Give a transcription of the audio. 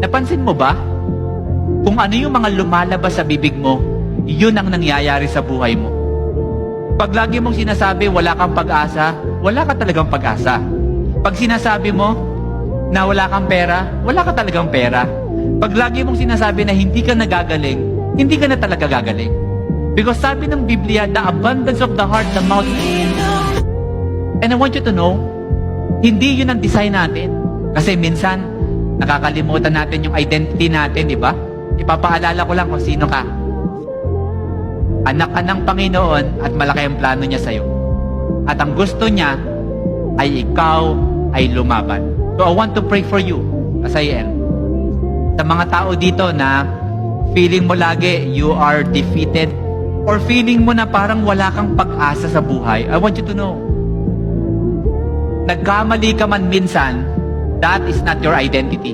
Napansin mo ba? Kung ano yung mga lumalabas sa bibig mo, yun ang nangyayari sa buhay mo. Pag lagi mong sinasabi wala kang pag-asa, wala ka talagang pag-asa. Pag sinasabi mo na wala kang pera, wala ka talagang pera. Pag lagi mong sinasabi na hindi ka nagagaling, hindi ka na talaga gagaling. Because sabi ng Biblia, the abundance of the heart, the mouth. And I want you to know, hindi yun ang design natin. Kasi minsan, nakakalimutan natin yung identity natin, di ba? Ipapaalala ko lang kung sino ka. Anak ka ng Panginoon at malaki ang plano niya sa'yo. At ang gusto niya ay ikaw ay lumaban. So I want to pray for you as I end. Sa mga tao dito na feeling mo lagi you are defeated or feeling mo na parang wala kang pag-asa sa buhay, I want you to know, nagkamali ka man minsan, that is not your identity.